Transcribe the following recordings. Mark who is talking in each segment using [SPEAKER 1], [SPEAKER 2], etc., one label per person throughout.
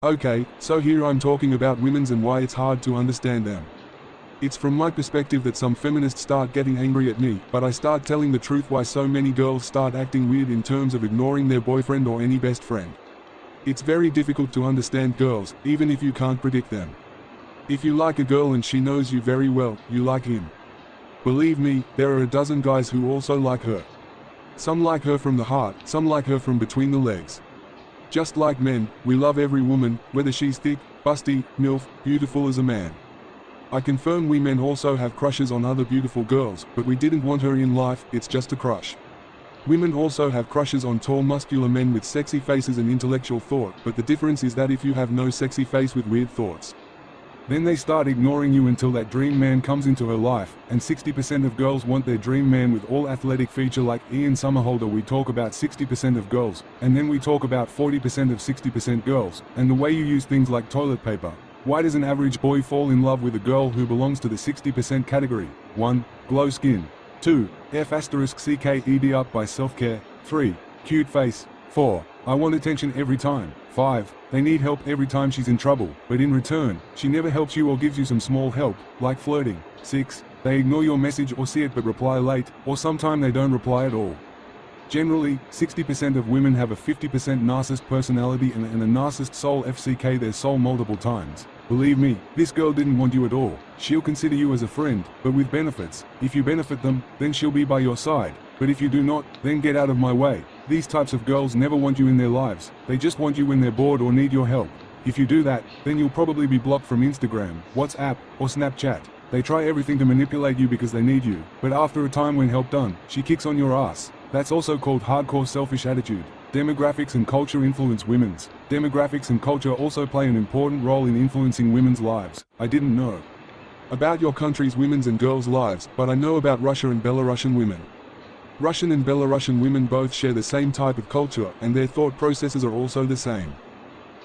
[SPEAKER 1] Okay, so here I'm talking about women's and why it's hard to understand them. It's from my perspective that some feminists start getting angry at me, but I start telling the truth why so many girls start acting weird in terms of ignoring their boyfriend or any best friend. It's very difficult to understand girls, even if you can't predict them. If you like a girl and she knows you very well, you like him. Believe me, there are a dozen guys who also like her. Some like her from the heart, some like her from between the legs. Just like men, we love every woman, whether she's thick, busty, milf, beautiful as a man. I confirm we men also have crushes on other beautiful girls, but we didn't want her in life, it's just a crush. Women also have crushes on tall muscular men with sexy faces and intellectual thought, but the difference is that if you have no sexy face with weird thoughts, then they start ignoring you until that dream man comes into her life, and 60% of girls want their dream man with all athletic feature like Ian Somerhalder. We talk about 60% of girls, and then we talk about 40% of 60% girls, and the way you use things like toilet paper. Why does an average boy fall in love with a girl who belongs to the 60% category? 1. Glow skin. 2. F***CKED up by self-care. 3. Cute face. 4. I want attention every time. 5. They need help every time she's in trouble, but in return, she never helps you or gives you some small help, like flirting. 6. They ignore your message or see it but reply late, or sometime they don't reply at all. Generally, 60% of women have a 50% narcissist personality and a narcissist soul. FCK their soul multiple times. Believe me, this girl didn't want you at all. She'll consider you as a friend, but with benefits. If you benefit them, then she'll be by your side. But if you do not, then get out of my way. These types of girls never want you in their lives. They just want you when they're bored or need your help. If you do that, then you'll probably be blocked from Instagram, WhatsApp, or Snapchat. They try everything to manipulate you because they need you, but after a time when help done, she kicks on your ass. That's also called hardcore selfish attitude. Demographics and culture influence women's. Demographics and culture also play an important role in influencing women's lives. I didn't know about your country's women's and girls' lives, but I know about Russia and Belarusian women. Russian and Belarusian women both share the same type of culture, and their thought processes are also the same.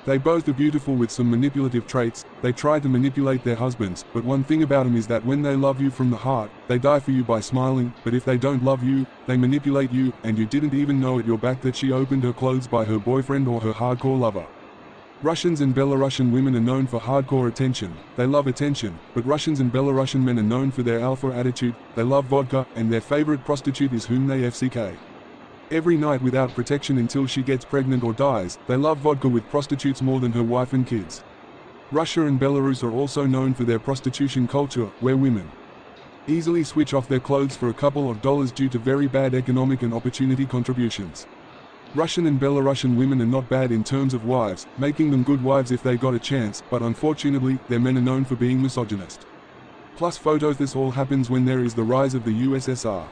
[SPEAKER 1] They both are beautiful with some manipulative traits. They try to manipulate their husbands, but one thing about them is that when they love you from the heart, they die for you by smiling, but if they don't love you, they manipulate you, and you didn't even know at your back that she opened her clothes by her boyfriend or her hardcore lover. Russians and Belarusian women are known for hardcore attention. They love attention, but Russians and Belarusian men are known for their alpha attitude. They love vodka, and their favorite prostitute is whom they FCK every night without protection until she gets pregnant or dies. They love vodka with prostitutes more than her wife and kids. Russia and Belarus are also known for their prostitution culture, where women easily switch off their clothes for a couple of dollars due to very bad economic and opportunity contributions. Russian and Belarusian women are not bad in terms of wives, making them good wives if they got a chance, but unfortunately, their men are known for being misogynist. Plus photos. This all happens when there is the rise of the USSR.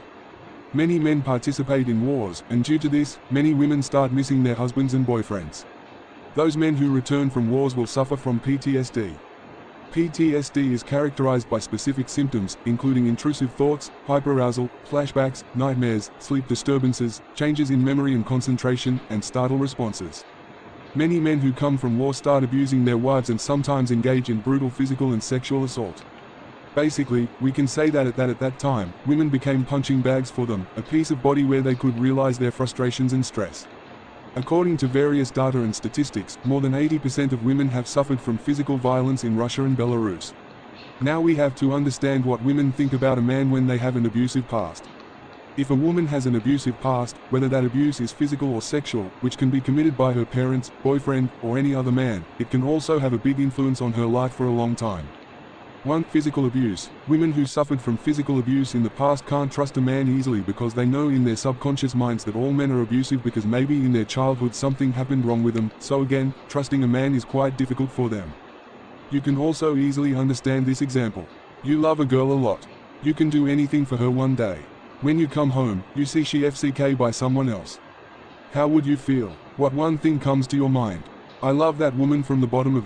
[SPEAKER 1] Many men participate in wars, and due to this, many women start missing their husbands and boyfriends. Those men who return from wars will suffer from PTSD. PTSD is characterized by specific symptoms, including intrusive thoughts, hyperarousal, flashbacks, nightmares, sleep disturbances, changes in memory and concentration, and startle responses. Many men who come from war start abusing their wives and sometimes engage in brutal physical and sexual assault. Basically, we can say that at that time, women became punching bags for them, a piece of body where they could realize their frustrations and stress. According to various data and statistics, more than 80% of women have suffered from physical violence in Russia and Belarus. Now we have to understand what women think about a man when they have an abusive past. If a woman has an abusive past, whether that abuse is physical or sexual, which can be committed by her parents, boyfriend, or any other man, it can also have a big influence on her life for a long time. 1. Physical abuse. Women who suffered from physical abuse in the past can't trust a man easily because they know in their subconscious minds that all men are abusive because maybe in their childhood something happened wrong with them, so again, trusting a man is quite difficult for them. You can also easily understand this example. You love a girl a lot. You can do anything for her one day. When you come home, you see she FCK by someone else. How would you feel? What one thing comes to your mind? I love that woman from the bottom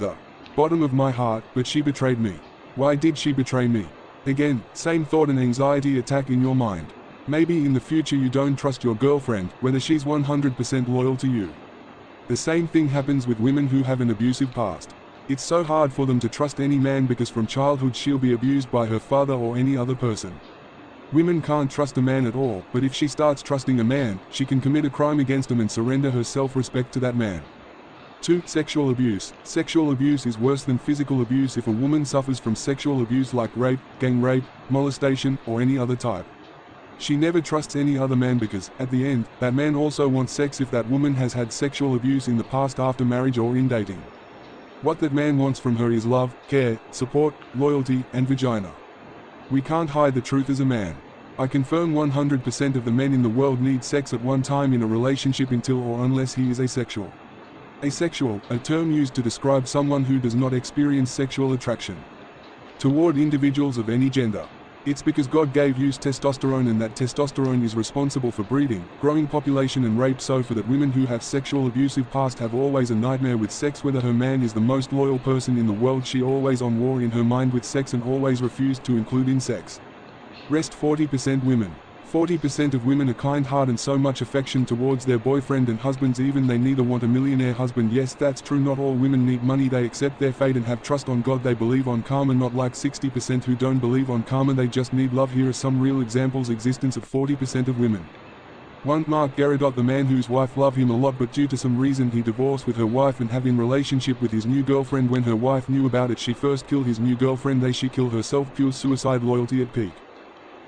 [SPEAKER 1] of my heart, but she betrayed me. Why did she betray me? Again, same thought and anxiety attack in your mind. Maybe in the future you don't trust your girlfriend, whether she's 100% loyal to you. The same thing happens with women who have an abusive past. It's so hard for them to trust any man because from childhood she'll be abused by her father or any other person. Women can't trust a man at all, but if she starts trusting a man, she can commit a crime against him and surrender her self-respect to that man. 2. Sexual abuse. Sexual abuse is worse than physical abuse if a woman suffers from sexual abuse like rape, gang rape, molestation, or any other type. She never trusts any other man because, at the end, that man also wants sex if that woman has had sexual abuse in the past after marriage or in dating. What that man wants from her is love, care, support, loyalty, and vagina. We can't hide the truth as a man. I confirm 100% of the men in the world need sex at one time in a relationship until or unless he is asexual. Asexual, a term used to describe someone who does not experience sexual attraction toward individuals of any gender. It's because God gave you testosterone and that testosterone is responsible for breeding, growing population and rape, so for that women who have sexual abusive past have always a nightmare with sex. Whether her man is the most loyal person in the world, she always on war in her mind with sex and always refused to include in sex. Rest 40% women. 40% of women are kind-hearted and so much affection towards their boyfriend and husbands even they neither want a millionaire husband. Yes, that's true, not all women need money, they accept their fate and have trust on God, they believe on karma, not like 60% who don't believe on karma, they just need love. Here are some real examples. Existence of 40% of women. 1. Mark Gerardot, the man whose wife loved him a lot but due to some reason he divorced with her wife and having relationship with his new girlfriend. When her wife knew about it, she first killed his new girlfriend, then she killed herself. Pure suicide, loyalty at peak.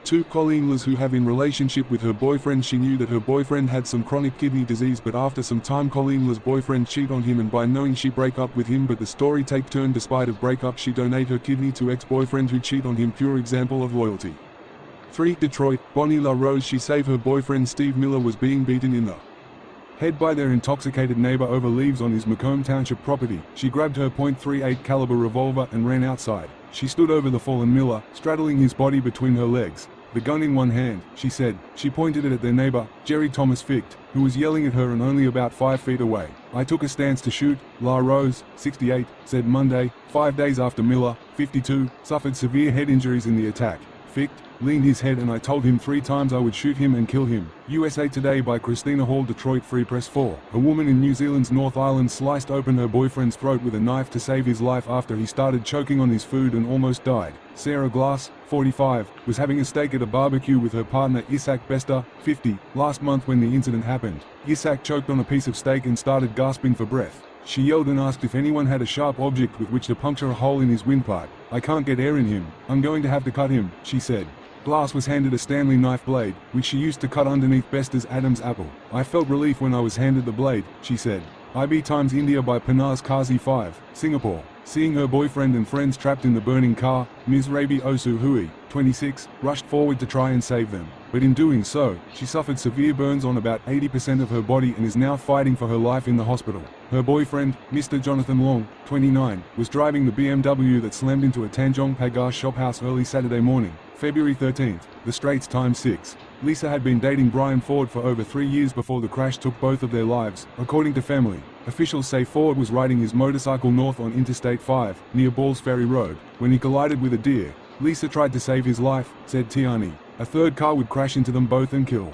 [SPEAKER 1] 2. Colleen Liz, who have in relationship with her boyfriend. She knew that her boyfriend had some chronic kidney disease, but after some time Colleen Liz's boyfriend cheat on him and by knowing she break up with him, but the story take turn. Despite of breakup, she donate her kidney to ex-boyfriend who cheat on him. Pure example of loyalty. 3. Detroit, Bonnie LaRose, she saved her boyfriend Steve Miller was being beaten in the head by their intoxicated neighbor over leaves on his Macomb Township property. She grabbed her .38 caliber revolver and ran outside. She stood over the fallen Miller, straddling his body between her legs, the gun in one hand. She said she pointed it at their neighbor, Jerry Thomas Ficht, who was yelling at her and only about 5 feet away. I took a stance to shoot, LaRose, 68, said Monday, 5 days after Miller, 52, suffered severe head injuries in the attack. Ficht leaned his head and I told him 3 times I would shoot him and kill him. USA Today by Christina Hall. Detroit Free Press. 4. A woman in New Zealand's North Island sliced open her boyfriend's throat with a knife to save his life after he started choking on his food and almost died. Sarah Glass, 45, was having a steak at a barbecue with her partner Isaac Bester, 50, last month when the incident happened. Isaac choked on a piece of steak and started gasping for breath. She yelled and asked if anyone had a sharp object with which to puncture a hole in his windpipe. I can't get air in him. I'm going to have to cut him, she said. Glass was handed a Stanley knife blade, which she used to cut underneath Bester's Adam's apple. I felt relief when I was handed the blade, she said. IB Times India by Panaz Kazi. 5, Singapore. Seeing her boyfriend and friends trapped in the burning car, Ms. Rabi Osu Hui, 26, rushed forward to try and save them. But in doing so, she suffered severe burns on about 80% of her body and is now fighting for her life in the hospital. Her boyfriend, Mr. Jonathan Long, 29, was driving the BMW that slammed into a Tanjong Pagar shophouse early Saturday morning, February 13th, The Straits Times. 6. Lisa had been dating Brian Ford for over 3 years before the crash took both of their lives, according to family. Officials say Ford was riding his motorcycle north on Interstate 5, near Balls Ferry Road, when he collided with a deer. Lisa tried to save his life, said Tiani. A third car would crash into them both and kill